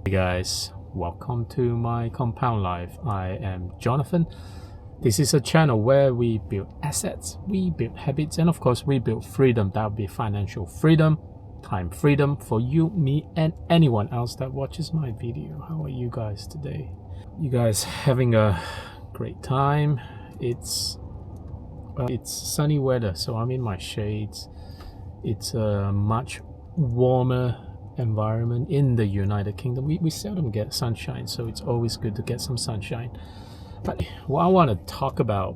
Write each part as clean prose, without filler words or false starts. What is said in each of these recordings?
Hey guys, welcome to my compound life. I am Jonathan. This is a channel where we build assets, we build habits, and of course we build freedom. That would be financial freedom, time freedom for you, me, and anyone else that watches my video. How are you guys today? You guys having a great time? It's sunny weather, so I'm in my shades. It's a much warmer environment in the United Kingdom. We seldom get sunshine, so it's always good to get some sunshine. But what I want to talk about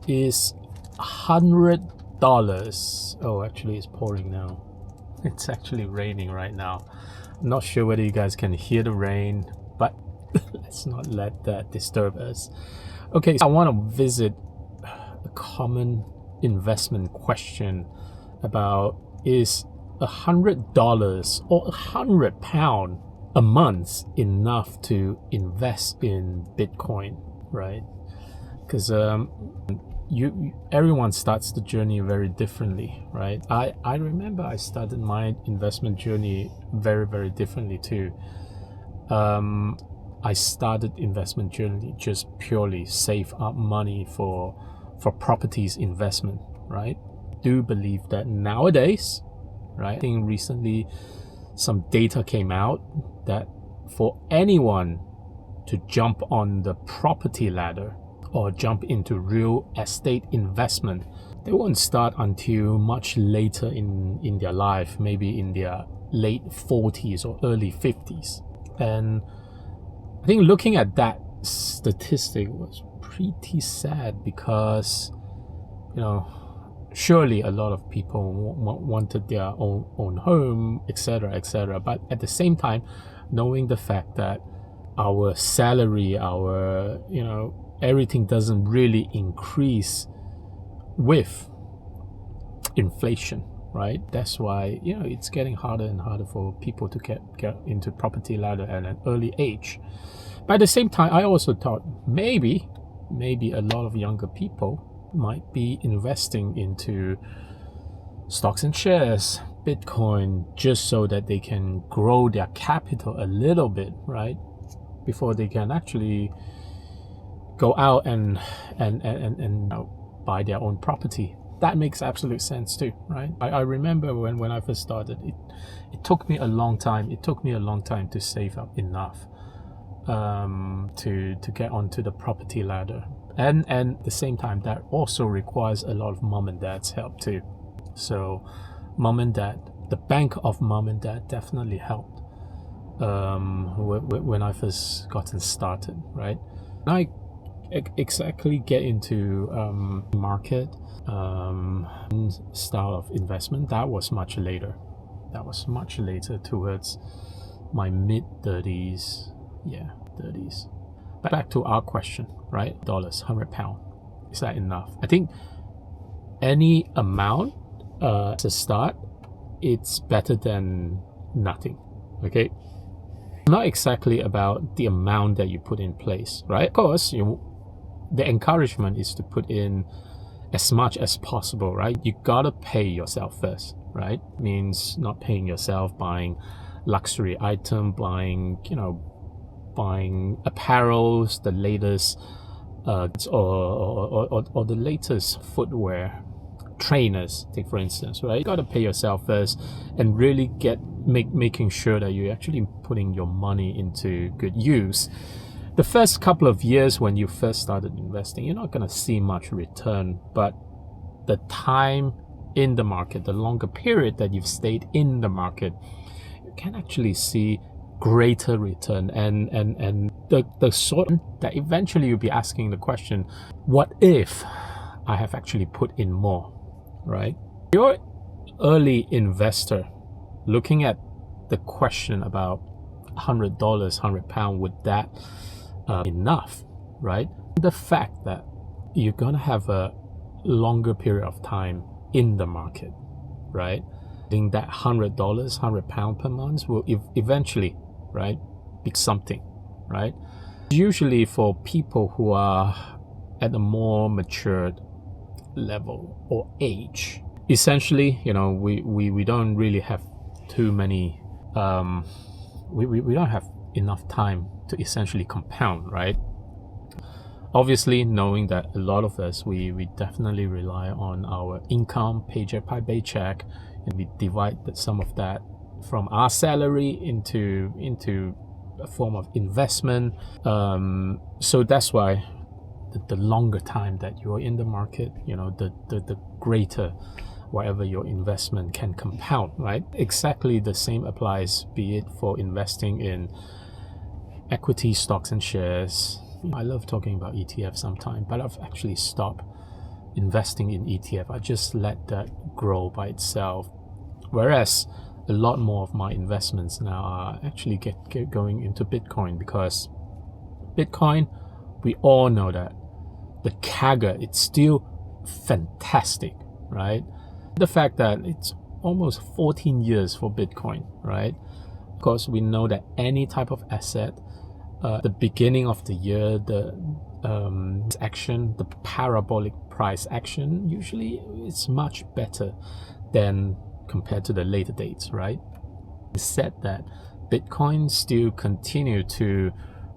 is $100. Oh, actually it's pouring now. It's actually raining right now. I'm not sure whether you guys can hear the rain, but let's not let that disturb us. Okay, so I want to visit a common investment question about, is $100 or £100 a month enough to invest in Bitcoin, right? Because everyone starts the journey very differently, right? I remember I started my investment journey very, very differently too. I started investment journey just purely save up money for properties investment, right? Do believe that nowadays, right? I think recently some data came out that for anyone to jump on the property ladder or jump into real estate investment, they won't start until much later in their life, maybe in their late 40s or early 50s. And I think looking at that statistic was pretty sad because, you know, surely a lot of people wanted their own home, etc. But at the same time, knowing the fact that our salary, our, you know, everything doesn't really increase with inflation, right? That's why, you know, it's getting harder and harder for people to get into property ladder at an early age. But at the same time, I also thought maybe a lot of younger people might be investing into stocks and shares, Bitcoin, just so that they can grow their capital a little bit, right? Before they can actually go out and buy their own property. That makes absolute sense too, right? I remember when I first started, it took me a long time. It took me a long time to save up enough to get onto the property ladder. And at the same time, that also requires a lot of mom and dad's help too. So mom and dad, the bank of mom and dad definitely helped when I first gotten started, right? I exactly get into market style of investment. That was much later. Towards my mid 30s. Yeah, 30s. But back to our question, right? £100. Is that enough? I think any amount to start, it's better than nothing. Okay? Not exactly about the amount that you put in place, right? Of course, the encouragement is to put in as much as possible, right? You gotta pay yourself first, right? Means not paying yourself, buying luxury item, buying apparels, the latest or the latest footwear, trainers, take for instance, right? You gotta pay yourself first and really making sure that you're actually putting your money into good use. The first couple of years when you first started investing, you're not gonna see much return, but the time in the market, the longer period that you've stayed in the market, you can actually see greater return and the sort that eventually you'll be asking the question, what if I have actually put in more, right? You're an early investor looking at the question about $100, £100, would that enough, right? The fact that you're gonna have a longer period of time in the market, right? I think that $100, £100 per month will eventually, right, be something, right? Usually for people who are at a more matured level or age, essentially, you know, we don't really have too many we don't have enough time to essentially compound, right? Obviously, knowing that a lot of us, we definitely rely on our income, paycheck by paycheck, and we divide some of that from our salary into a form of investment. So that's why the longer time that you're in the market, the greater whatever your investment can compound, right? Exactly the same applies, be it for investing in equity, stocks and shares. I love talking about ETF sometimes, but I've actually stopped investing in ETF. I just let that grow by itself. Whereas a lot more of my investments now are actually get going into Bitcoin, because Bitcoin, we all know that the CAGR, it's still fantastic, right? The fact that it's almost 14 years for Bitcoin, right? Of course, we know that any type of asset, the beginning of the year, the action, the parabolic price action, usually it's much better than compared to the later dates, right? It's said that Bitcoin still continue to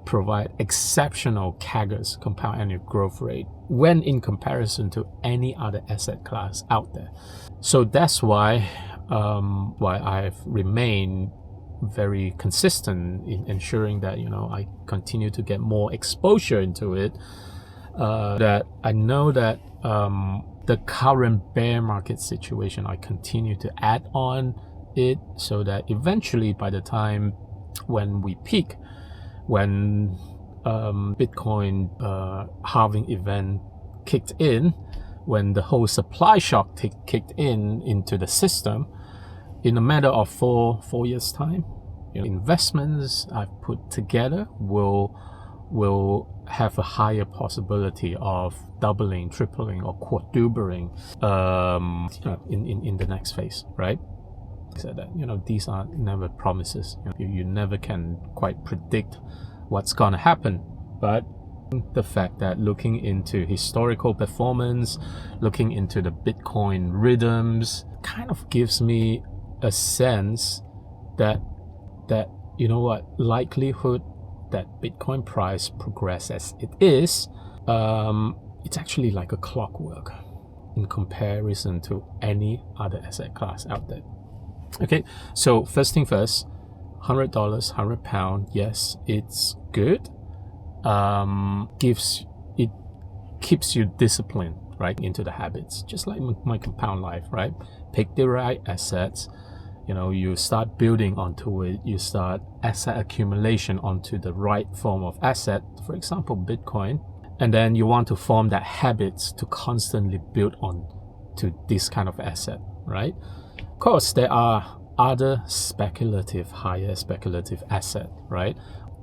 provide exceptional CAGRs, compound annual growth rate, when in comparison to any other asset class out there. So that's why I've remained very consistent in ensuring that I continue to get more exposure into it. That I know that the current bear market situation, I continue to add on it, so that eventually by the time when we peak, when Bitcoin halving event kicked in, when the whole supply shock kicked into the system, in a matter of four years time, investments I've put together will have a higher possibility of doubling, tripling, or quadrupling in the next phase, right? So that these are never promises. You never can quite predict what's gonna happen, but the fact that looking into historical performance, looking into the Bitcoin rhythms, kind of gives me a sense that likelihood that Bitcoin price progress as it is, it's actually like a clockwork in comparison to any other asset class out there. Okay, so first thing first, $100, £100, yes, it's good. Keeps you disciplined, right, into the habits, just like my compound life, right? Pick the right assets, you start building onto it, you start asset accumulation onto the right form of asset, for example Bitcoin, and then you want to form that habits to constantly build on to this kind of asset, right? Of course, there are other higher speculative asset, right?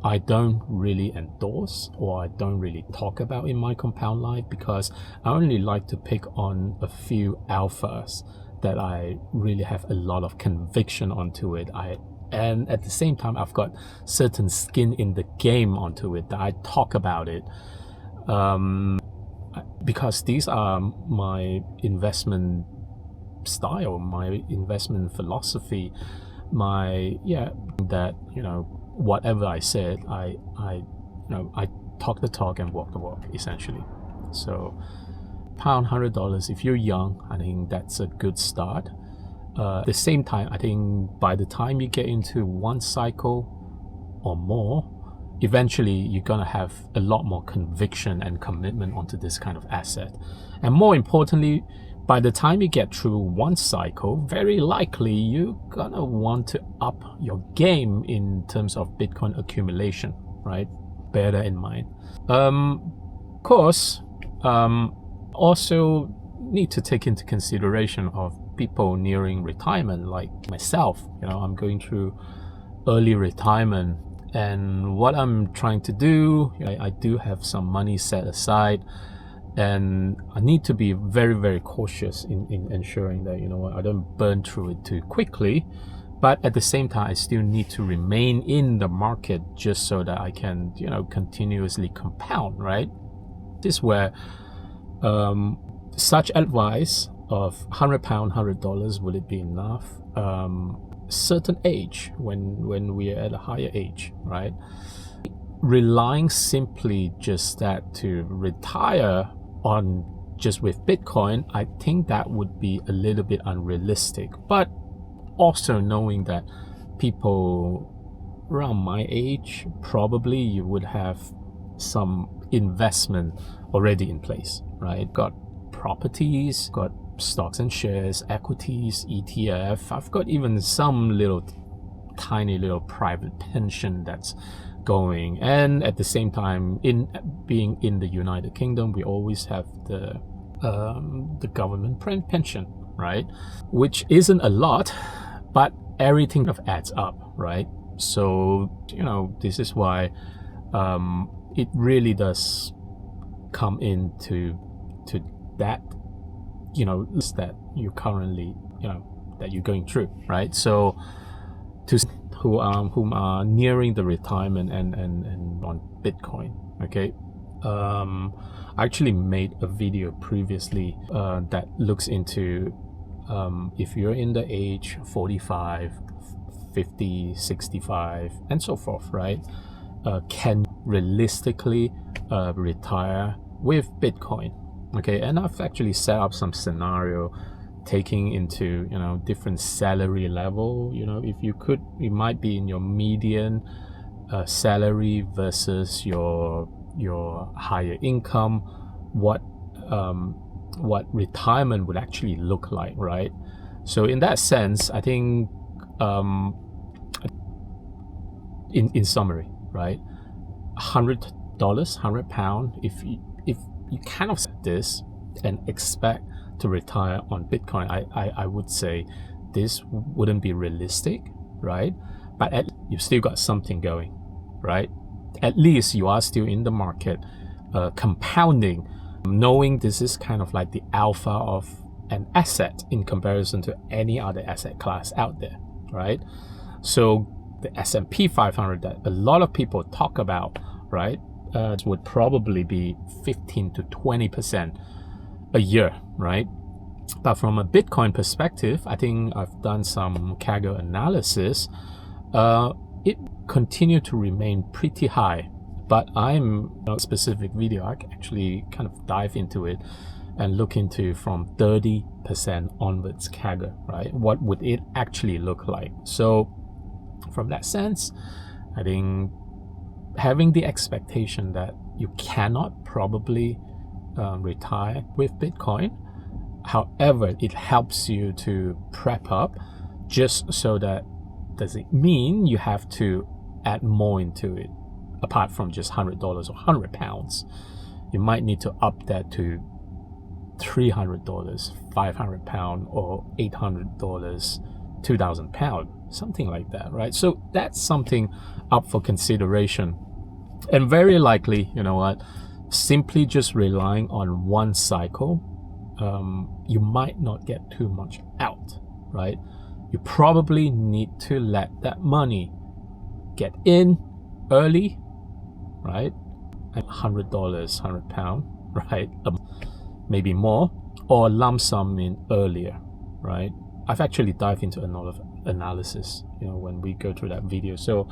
I don't really endorse, or I don't really talk about in my compound life, because I only like to pick on a few alphas that I really have a lot of conviction onto it. And at the same time, I've got certain skin in the game onto it that I talk about it, because these are my investment style, my investment philosophy, whatever I said, I talk the talk and walk the walk, essentially. So $100, if you're young, I think that's a good start. At the same time, I think by the time you get into one cycle or more, eventually you're gonna have a lot more conviction and commitment onto this kind of asset. And more importantly, by the time you get through one cycle, very likely you're gonna want to up your game in terms of Bitcoin accumulation, right? Bear that in mind. Of course, also need to take into consideration of people nearing retirement, like myself. I'm going through early retirement, and what I'm trying to do, I do have some money set aside, and I need to be very, very cautious in ensuring that I don't burn through it too quickly. But at the same time, I still need to remain in the market just so that I can continuously compound, right? This is where such advice of £100, $100, will it be enough? certain age, when we are at a higher age, right? Relying simply just that to retire on just with Bitcoin, I think that would be a little bit unrealistic. But also knowing that people around my age, probably you would have some investment already in place, right? Got properties, got stocks and shares, equities, ETF. I've got even some tiny little private pension that's going. And at the same time, in being in the United Kingdom, we always have the government pension, right? Which isn't a lot, but everything kind of adds up, right? So, this is why it really does come into that, that you currently, that you're going through, right? So to whom are nearing the retirement and on Bitcoin, okay? I actually made a video previously that looks into if you're in the age 45, 50, 65, and so forth, right? Can realistically retire with Bitcoin, okay? And I've actually set up some scenario taking into different salary level. If you might be in your median salary versus your higher income, what retirement would actually look like, right? So in that sense, I think in summary, right, $100, £100, if you kind of set this and expect to retire on Bitcoin, I would say this wouldn't be realistic, right? But you've still got something going, right? At least you are still in the market, compounding, knowing this is kind of like the alpha of an asset in comparison to any other asset class out there, right? So the S&P 500 that a lot of people talk about, right, would probably be 15 to 20% a year, right? But from a Bitcoin perspective, I think I've done some CAGR analysis. It continued to remain pretty high, but I'm a specific video. I can actually kind of dive into it and look into from 30% onwards CAGR, right? What would it actually look like? So from that sense, I think having the expectation that you cannot probably retire with Bitcoin, however, it helps you to prep up just so that does it mean you have to add more into it apart from just $100 or £100. You might need to up that to $300, £500, or $800, £2,000, something like that, right? So that's something up for consideration. And very likely, simply just relying on one cycle, you might not get too much out, right? You probably need to let that money get in early, right? $100, £100, right? Maybe more, or lump sum in earlier, right? I've actually dived into another analysis, when we go through that video. So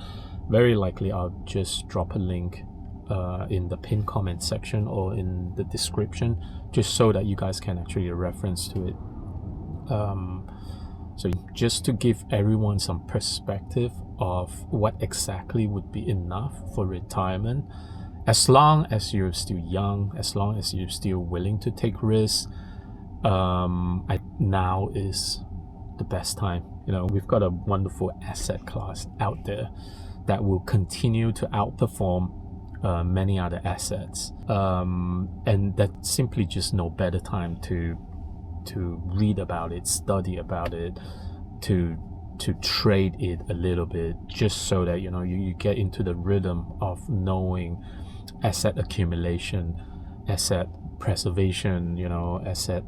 very likely I'll just drop a link in the pinned comment section or in the description, just so that you guys can actually reference to it. So just to give everyone some perspective of what exactly would be enough for retirement, as long as you're still young, as long as you're still willing to take risks, now is the best time. We've got a wonderful asset class out there that will continue to outperform many other assets, and that's simply just no better time to read about it, study about it, to trade it a little bit, just so that you get into the rhythm of knowing asset accumulation, asset preservation, asset,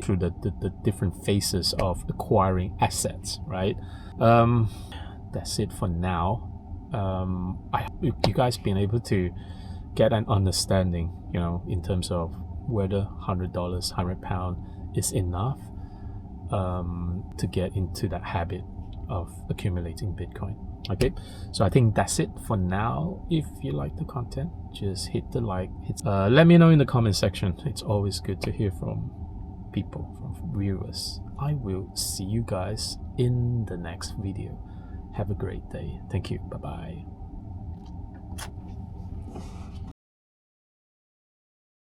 through the different phases of acquiring assets, right? That's it for now. I hope you guys been able to get an understanding, in terms of whether $100, £100 is enough to get into that habit, of accumulating Bitcoin. Okay, so I think that's it for now. If you like the content, just hit the like. Let me know in the comment section. It's always good to hear from people, from viewers. I will see you guys in the next video. Have a great day. Thank you. Bye bye.